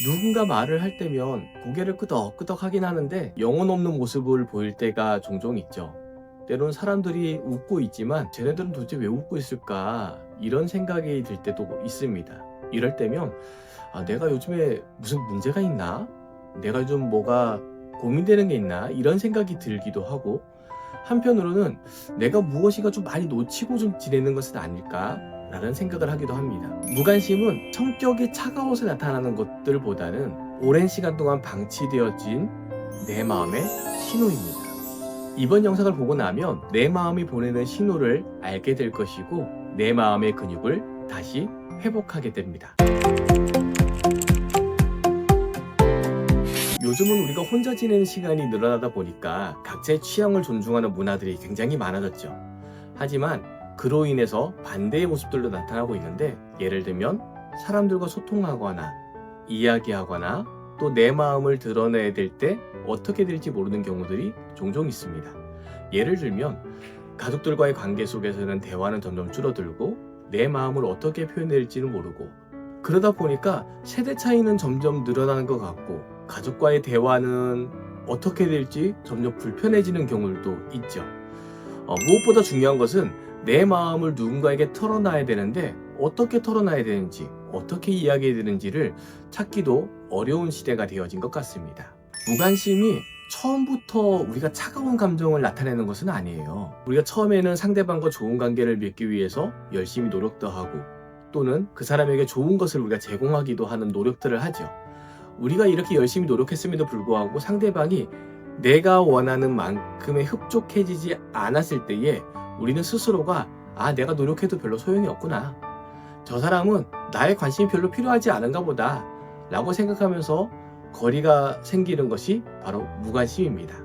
누군가 말을 할 때면 고개를 끄덕끄덕 하긴 하는데 영혼 없는 모습을 보일 때가 종종 있죠. 때론 사람들이 웃고 있지만 쟤네들은 도대체 왜 웃고 있을까 이런 생각이 들 때도 있습니다. 이럴 때면 내가 요즘에 무슨 문제가 있나? 내가 좀 뭐가 고민되는 게 있나? 이런 생각이 들기도 하고, 한편으로는 내가 무엇인가 좀 많이 놓치고 좀 지내는 것은 아닐까? 라는 생각을 하기도 합니다. 무관심은 성격이 차가워서 나타나는 것들보다는 오랜 시간 동안 방치되어진 내 마음의 신호입니다. 이번 영상을 보고 나면 내 마음이 보내는 신호를 알게 될 것이고, 내 마음의 근육을 다시 회복하게 됩니다. 요즘은 우리가 혼자 지내는 시간이 늘어나다 보니까 각자의 취향을 존중하는 문화들이 굉장히 많아졌죠. 하지만 그로 인해서 반대의 모습들도 나타나고 있는데, 예를 들면 사람들과 소통하거나 이야기하거나 또 내 마음을 드러내야 될 때 어떻게 될지 모르는 경우들이 종종 있습니다. 예를 들면 가족들과의 관계 속에서는 대화는 점점 줄어들고 내 마음을 어떻게 표현해야 될지는 모르고, 그러다 보니까 세대 차이는 점점 늘어나는 것 같고 가족과의 대화는 어떻게 될지 점점 불편해지는 경우도 있죠. 무엇보다 중요한 것은 내 마음을 누군가에게 털어놔야 되는데 어떻게 털어놔야 되는지, 어떻게 이야기해야 되는지를 찾기도 어려운 시대가 되어진 것 같습니다. 무관심이 처음부터 우리가 차가운 감정을 나타내는 것은 아니에요. 우리가 처음에는 상대방과 좋은 관계를 맺기 위해서 열심히 노력도 하고, 또는 그 사람에게 좋은 것을 우리가 제공하기도 하는 노력들을 하죠. 우리가 이렇게 열심히 노력했음에도 불구하고 상대방이 내가 원하는 만큼의 흡족해지지 않았을 때에 우리는 스스로가 내가 노력해도 별로 소용이 없구나, 저 사람은 나의 관심이 별로 필요하지 않은가 보다 라고 생각하면서 거리가 생기는 것이 바로 무관심입니다.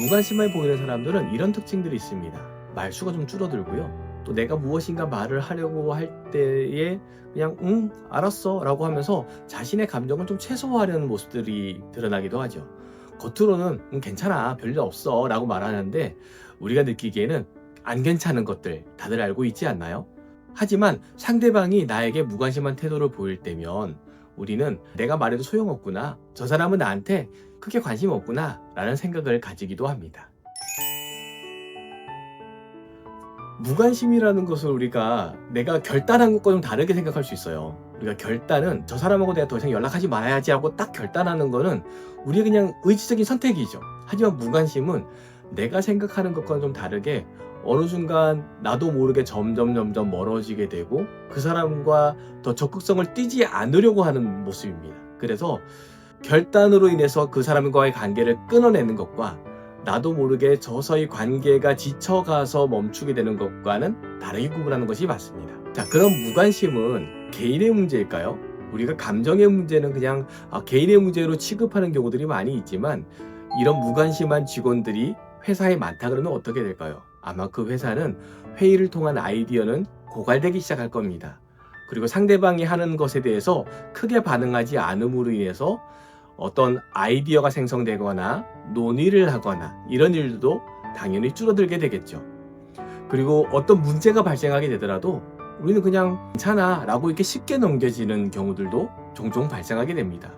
무관심해 보이는 사람들은 이런 특징들이 있습니다. 말수가 좀 줄어들고요, 또 내가 무엇인가 말을 하려고 할 때에 그냥 알았어 라고 하면서 자신의 감정을 좀 최소화하려는 모습들이 드러나기도 하죠. 겉으로는 괜찮아, 별일 없어 라고 말하는데 우리가 느끼기에는 안 괜찮은 것들 다들 알고 있지 않나요? 하지만 상대방이 나에게 무관심한 태도를 보일 때면 우리는 내가 말해도 소용없구나, 저 사람은 나한테 크게 관심 없구나 라는 생각을 가지기도 합니다. 무관심이라는 것을 우리가 내가 결단한 것과 좀 다르게 생각할 수 있어요. 우리가 결단은 저 사람하고 내가 더 이상 연락하지 말아야지 하고 딱 결단하는 거는 우리의 그냥 의지적인 선택이죠. 하지만 무관심은 내가 생각하는 것과는 좀 다르게 어느 순간 나도 모르게 점점 멀어지게 되고 그 사람과 더 적극성을 띠지 않으려고 하는 모습입니다. 그래서 결단으로 인해서 그 사람과의 관계를 끊어내는 것과 나도 모르게 서서히 관계가 지쳐가서 멈추게 되는 것과는 다르게 구분하는 것이 맞습니다. 자, 그럼 무관심은 개인의 문제일까요? 우리가 감정의 문제는 그냥 개인의 문제로 취급하는 경우들이 많이 있지만, 이런 무관심한 직원들이 회사에 많다 그러면 어떻게 될까요? 아마 그 회사는 회의를 통한 아이디어는 고갈되기 시작할 겁니다. 그리고 상대방이 하는 것에 대해서 크게 반응하지 않음으로 인해서 어떤 아이디어가 생성되거나 논의를 하거나 이런 일도 당연히 줄어들게 되겠죠. 그리고 어떤 문제가 발생하게 되더라도 우리는 그냥 괜찮아 라고 이렇게 쉽게 넘겨지는 경우들도 종종 발생하게 됩니다.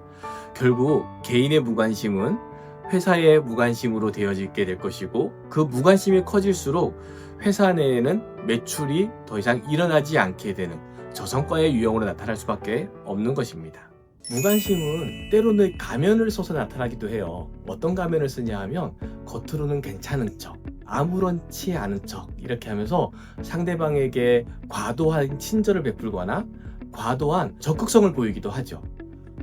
결국 개인의 무관심은 회사의 무관심으로 되어지게 될 것이고, 그 무관심이 커질수록 회사 내에는 매출이 더 이상 일어나지 않게 되는 저성과의 유형으로 나타날 수밖에 없는 것입니다. 무관심은 때로는 가면을 써서 나타나기도 해요. 어떤 가면을 쓰냐 하면 겉으로는 괜찮은 척, 아무렇지 않은 척 이렇게 하면서 상대방에게 과도한 친절을 베풀거나 과도한 적극성을 보이기도 하죠.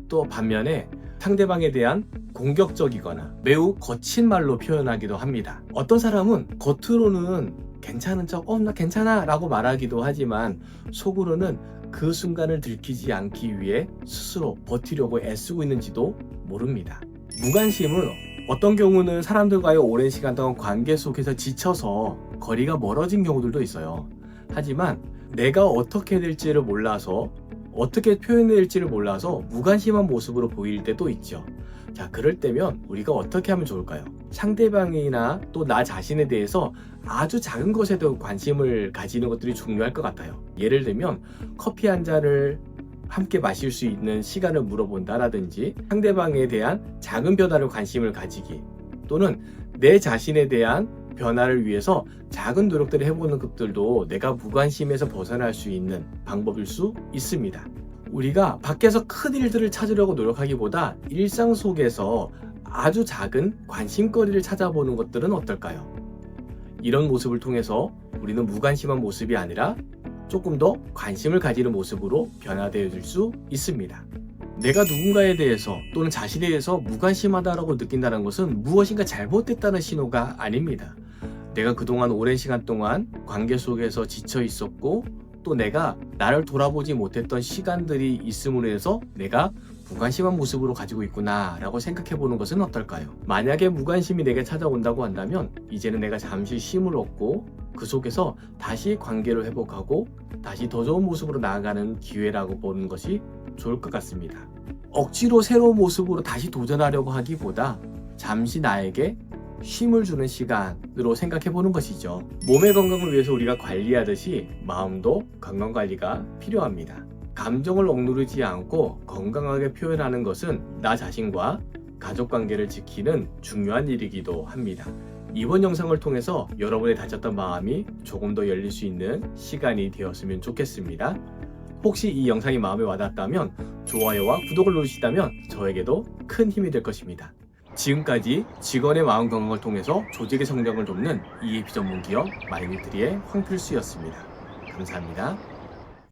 또 반면에 상대방에 대한 공격적이거나 매우 거친 말로 표현하기도 합니다. 어떤 사람은 겉으로는 괜찮은 척, 나 괜찮아 라고 말하기도 하지만 속으로는 그 순간을 들키지 않기 위해 스스로 버티려고 애쓰고 있는지도 모릅니다. 무관심은 어떤 경우는 사람들과의 오랜 시간 동안 관계 속에서 지쳐서 거리가 멀어진 경우들도 있어요. 하지만 내가 어떻게 될지를 몰라서, 어떻게 표현해야 될지를 몰라서 무관심한 모습으로 보일 때도 있죠. 자, 그럴 때면 우리가 어떻게 하면 좋을까요? 상대방이나 또 나 자신에 대해서 아주 작은 것에도 관심을 가지는 것들이 중요할 것 같아요. 예를 들면 커피 한 잔을 함께 마실 수 있는 시간을 물어본다라든지 상대방에 대한 작은 변화를 관심을 가지기 또는 내 자신에 대한 변화를 위해서 작은 노력들을 해보는 것들도 내가 무관심에서 벗어날 수 있는 방법일 수 있습니다. 우리가 밖에서 큰 일들을 찾으려고 노력하기보다 일상 속에서 아주 작은 관심거리를 찾아보는 것들은 어떨까요? 이런 모습을 통해서 우리는 무관심한 모습이 아니라 조금 더 관심을 가지는 모습으로 변화되어질 수 있습니다. 내가 누군가에 대해서 또는 자신에 대해서 무관심하다고 느낀다는 것은 무엇인가 잘못됐다는 신호가 아닙니다. 내가 그동안 오랜 시간 동안 관계 속에서 지쳐 있었고 또 내가 나를 돌아보지 못했던 시간들이 있음으로 해서 내가 무관심한 모습으로 가지고 있구나 라고 생각해 보는 것은 어떨까요? 만약에 무관심이 내게 찾아온다고 한다면 이제는 내가 잠시 쉼을 얻고 그 속에서 다시 관계를 회복하고 다시 더 좋은 모습으로 나아가는 기회라고 보는 것이 좋을 것 같습니다. 억지로 새로운 모습으로 다시 도전하려고 하기보다 잠시 나에게 쉼을 주는 시간으로 생각해 보는 것이죠. 몸의 건강을 위해서 우리가 관리하듯이 마음도 건강관리가 필요합니다. 감정을 억누르지 않고 건강하게 표현하는 것은 나 자신과 가족관계를 지키는 중요한 일이기도 합니다. 이번 영상을 통해서 여러분의 다쳤던 마음이 조금 더 열릴 수 있는 시간이 되었으면 좋겠습니다. 혹시 이 영상이 마음에 와닿았다면 좋아요와 구독을 누르시다면 저에게도 큰 힘이 될 것입니다. 지금까지 직원의 마음 건강을 통해서 조직의 성장을 돕는 EAP 전문 기업 마이니트리의 황필수였습니다. 감사합니다.